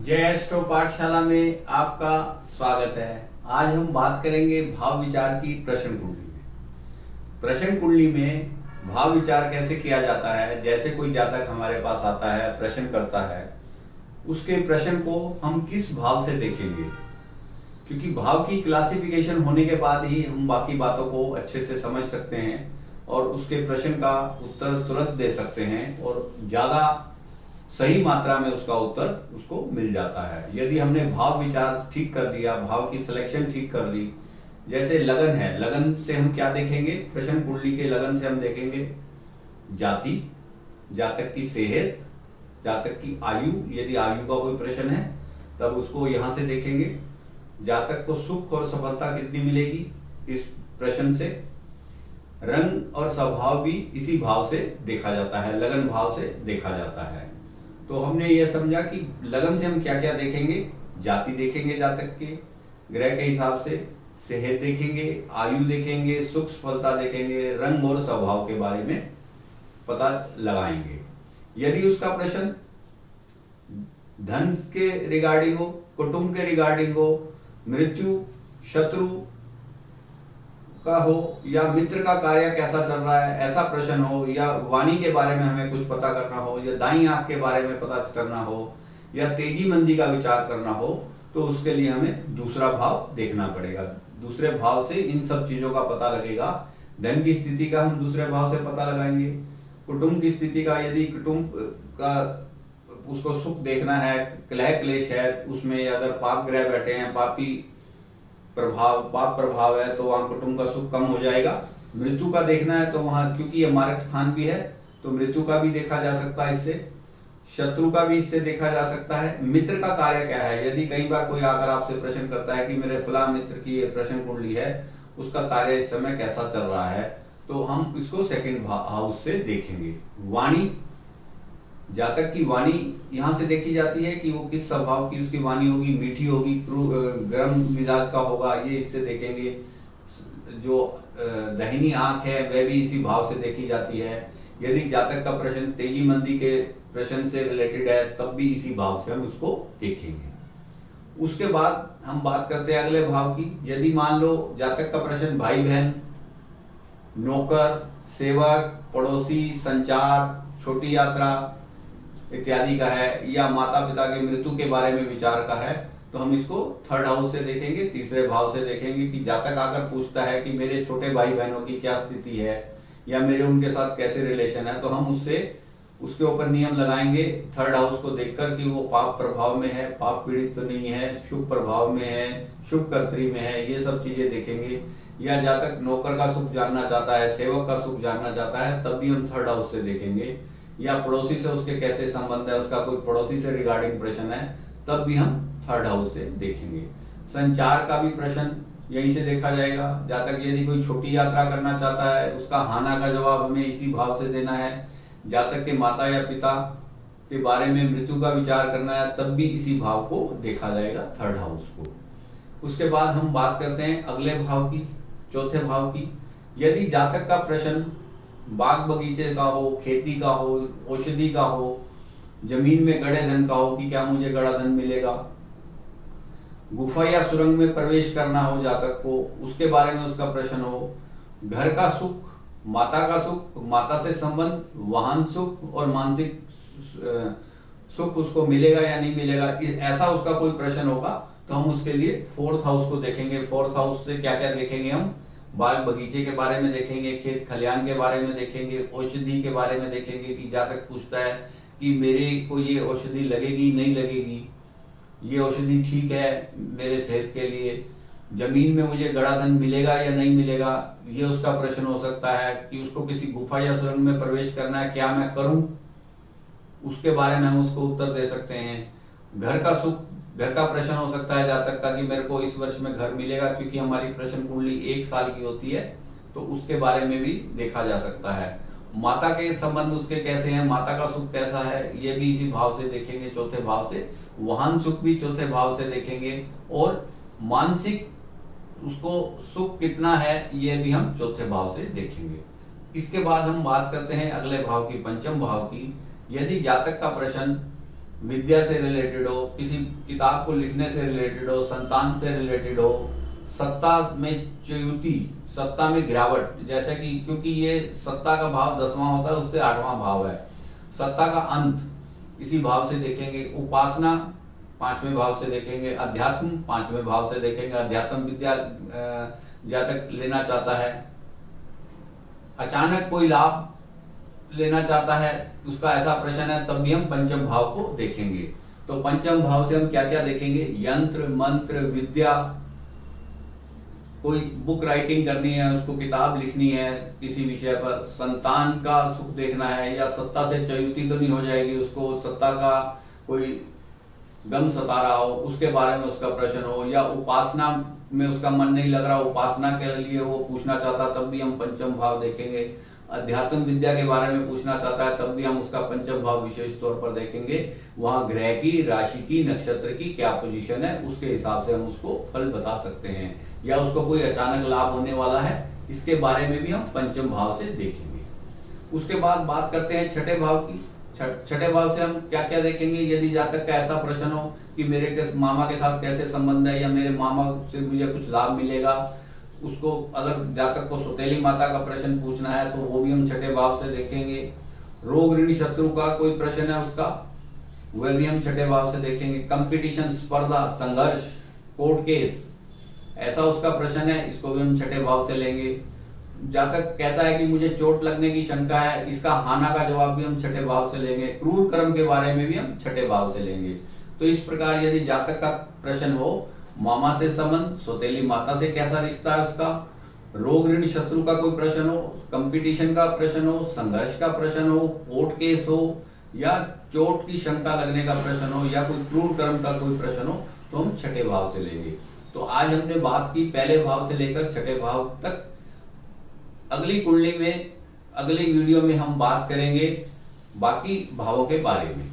जय एस्ट्रो पाठशाला में आपका स्वागत है। आज हम बात करेंगे भाव विचार की प्रश्न कुंडली में। प्रश्न कुंडली में भाव विचार कैसे किया जाता है। जैसे कोई जातक हमारे पास आता है, प्रश्न करता है, उसके प्रश्न को हम किस भाव से देखेंगे, क्योंकि भाव की क्लासिफिकेशन होने के बाद ही हम बाकी बातों को अच्छे से समझ सकते हैं और उसके प्रश्न का उत्तर तुरंत दे सकते हैं और ज़्यादा सही मात्रा में उसका उत्तर उसको मिल जाता है। यदि हमने भाव विचार ठीक कर दिया, भाव की सिलेक्शन ठीक कर ली, जैसे लगन है, लगन से हम क्या देखेंगे, प्रश्न कुंडली के लगन से हम देखेंगे जाति, जातक की सेहत, जातक की आयु, यदि आयु का कोई प्रश्न है तब उसको यहाँ से देखेंगे। जातक को सुख और सफलता कितनी मिलेगी इस प्रश्न से। रंग और स्वभाव भी इसी भाव से देखा जाता है, लगन भाव से देखा जाता है। तो हमने ये समझा कि लगन से हम क्या क्या देखेंगे, जाति देखेंगे जातक के ग्रह के हिसाब से, सेहत देखेंगे, आयु देखेंगे, सुख सफलता देखेंगे, रंग और स्वभाव के बारे में पता लगाएंगे। यदि उसका प्रश्न धन के रिगार्डिंग हो, कुटुंब के रिगार्डिंग हो, मृत्यु, शत्रु का हो या मित्र का कार्य कैसा चल रहा है ऐसा प्रश्न हो, या वाणी के बारे में हमें कुछ पता करना हो, या दाईं आंख के बारे में पता करना हो, या तेजी मंदी का विचार करना हो, तो उसके लिए हमें दूसरा भाव देखना पड़ेगा। दूसरे भाव से इन सब चीजों का पता लगेगा। धन की स्थिति का हम दूसरे भाव से पता लगाएंगे। कुटुंब की स्थिति का, यदि कुटुंब का उसको सुख देखना है, कलह क्लेश है, उसमें अगर पाप ग्रह बैठे हैं, पाप प्रभाव है, तो वहाँ कुटुंब का सुख कम हो जाएगा। मृत्यु का देखना है तो वहाँ, क्योंकि ये मार्ग स्थान भी है, तो मृत्यु का भी देखा जा सकता है इससे, शत्रु का भी इससे देखा जा सकता है। मित्र का कार्य क्या है, यदि कई बार कोई आकर आपसे प्रश्न करता है कि मेरे फला मित्र की ये प्रश्न कुंडली है, उसका कार्य इस समय कैसा चल रहा है, तो हम इसको सेकंड हाउस से देखेंगे। वाणी, जातक की वाणी यहाँ से देखी जाती है कि वो किस स्वभाव की उसकी वाणी होगी, मीठी होगी, गर्म मिजाज का होगा, ये इससे देखेंगे। जो दाहिनी आंख है वह भी इसी भाव से देखी जाती है। यदि जातक का प्रश्न तेजी मंदी के प्रश्न से रिलेटेड है तब भी इसी भाव से हम उसको देखेंगे। उसके बाद हम बात करते हैं अगले भाव की। यदि मान लो जातक का प्रश्न भाई बहन, नौकर, सेवक, पड़ोसी, संचार, छोटी यात्रा इत्यादि का है, या माता पिता के मृत्यु के बारे में विचार का है, तो हम इसको थर्ड हाउस से देखेंगे, तीसरे भाव से देखेंगे। कि जातक आकर पूछता है कि मेरे छोटे भाई बहनों की क्या स्थिति है या मेरे उनके साथ कैसे रिलेशन है, तो हम उसके ऊपर नियम लगाएंगे थर्ड हाउस को देखकर कि वो पाप प्रभाव में है, पाप पीड़ित तो नहीं है, शुभ प्रभाव में है, शुभ कर्तरी में है, ये सब चीजें देखेंगे। या जातक नौकर का सुख जानना चाहता है, सेवक का सुख जानना चाहता है, तब भी हम थर्ड हाउस से देखेंगे। या पड़ोसी से उसके कैसे संबंध है, उसका कोई पड़ोसी से रिगार्डिंग प्रश्न है, तब भी हम थर्ड हाउस से देखेंगे। संचार का भी प्रश्न यहीं से देखा जाएगा। जातक यदि कोई छोटी यात्रा करना चाहता है, उसका हाना का जवाब हमें इसी भाव से देना है। जातक के माता या पिता के बारे में मृत्यु का विचार करना है, तब भी इसी भाव को देखा जाएगा, थर्ड हाउस को। उसके बाद हम बात करते हैं अगले भाव की, चौथे भाव की। यदि जातक का प्रश्न बाग बगीचे का हो, खेती का हो, औषधि का हो, जमीन में गड़े धन का हो कि क्या मुझे गड़ा धन मिलेगा, गुफा या सुरंग में प्रवेश करना हो जातक को, उसके बारे में उसका प्रश्न हो, घर का सुख, माता का सुख, माता से संबंध, वाहन सुख और मानसिक सुख उसको मिलेगा या नहीं मिलेगा, ऐसा उसका कोई प्रश्न होगा, तो हम उसके लिए फोर्थ हाउस को देखेंगे। फोर्थ हाउस से क्या क्या देखेंगे, हम बाग बगीचे के बारे में देखेंगे, खेत खलियान के बारे में देखेंगे, औषधि के बारे में देखेंगे। कि जातक पूछता है कि मेरे को ये औषधि लगेगी नहीं लगेगी, ये औषधि ठीक है मेरे सेहत के लिए, जमीन में मुझे गड़ा धन मिलेगा या नहीं मिलेगा, ये उसका प्रश्न हो सकता है। कि उसको किसी गुफा या सुरंग में प्रवेश करना है, क्या मैं करूं, उसके बारे में हम उसको उत्तर दे सकते हैं। घर का सुख, घर का प्रश्न हो सकता है जातक का कि मेरे को इस वर्ष में घर मिलेगा, क्योंकि हमारी प्रश्न कुंडली 1 साल की होती है, तो उसके बारे में भी देखा जा सकता है। माता के संबंध उसके कैसे हैं, माता का सुख कैसा है, ये भी इसी भाव से देखेंगे, चौथे भाव से। वाहन सुख भी चौथे भाव से देखेंगे, और मानसिक उसको सुख कितना है ये भी हम चौथे भाव से देखेंगे। इसके बाद हम बात करते हैं अगले भाव की, पंचम भाव की। यदि जातक का प्रश्न विद्या से रिलेटेड हो, किसी किताब को लिखने से रिलेटेड हो, संतान से रिलेटेड हो, सत्ता में च्युति, सत्ता में गिरावट, जैसे कि क्योंकि ये सत्ता का भाव 10वां होता है, उससे 8वां भाव है, सत्ता का अंत इसी भाव से देखेंगे। उपासना 5वें भाव से देखेंगे। अध्यात्म 5वें भाव से देखेंगे। अध्यात्म विद्या जातक लेना चाहता है, अचानक कोई लाभ लेना चाहता है, उसका ऐसा प्रश्न है, तब भी हम पंचम भाव को देखेंगे। तो पंचम भाव से हम क्या क्या देखेंगे? यंत्र, मंत्र, विद्या, कोई बुक राइटिंग करनी है, उसको किताब लिखनी है किसी विषय पर, संतान का सुख देखना है, या सत्ता से च्युति तो नहीं हो जाएगी, उसको सत्ता का कोई गम सता रहा हो, उसके बारे में उसका प्रश्न हो, या उपासना में उसका मन नहीं लग रहा, उपासना के लिए वो पूछना चाहता, तब भी हम पंचम भाव देखेंगे। अध्यात्म विद्या के बारे में पूछना चाहता है, तब भी हम उसका पंचम भाव विशेष तौर पर देखेंगे। वहां ग्रह की, राशि की, नक्षत्र की क्या पोजीशन है, उसके हिसाब से हम उसको फल बता सकते हैं, या उसको कोई अचानक लाभ होने वाला है, इसके बारे में भी हम पंचम भाव से देखेंगे। उसके बाद बात करते हैं छठे भाव की। छठे भाव से हम क्या क्या देखेंगे? यदि जातक का ऐसा प्रश्न हो कि मेरे मामा के साथ कैसे संबंध है, या मेरे मामा से मुझे कुछ लाभ मिलेगा, उसको अगर जातक को सौतेली माता का प्रश्न पूछना है तो वो भी हम छठे भाव से देखेंगे। रोग, ऋण, शत्रु का कोई प्रश्न है उसका, वह भी हम छठे भाव से देखेंगे। कंपटीशन, स्पर्धा, संघर्ष, कोर्ट केस, ऐसा उसका प्रश्न है, इसको भी हम छठे भाव से लेंगे। जातक कहता है कि मुझे चोट लगने की शंका है, इसका हाना का जवाब भी हम छठे भाव से लेंगे। क्रूर कर्म के बारे में भी हम छठे भाव से लेंगे। तो इस प्रकार यदि जातक का प्रश्न हो, मामा से संबंध, सौतेली माता से कैसा रिश्ता है उसका, रोग, ऋण, शत्रु का कोई प्रश्न हो, कंपटीशन का प्रश्न हो, संघर्ष का प्रश्न हो, कोर्ट केस हो, या चोट की शंका लगने का प्रश्न हो, या कोई क्रूर कर्म का कोई प्रश्न हो, तो हम छठे भाव से लेंगे। तो आज हमने बात की पहले भाव से लेकर छठे भाव तक। अगली कुंडली में, अगली वीडियो में हम बात करेंगे बाकी भावों के बारे में।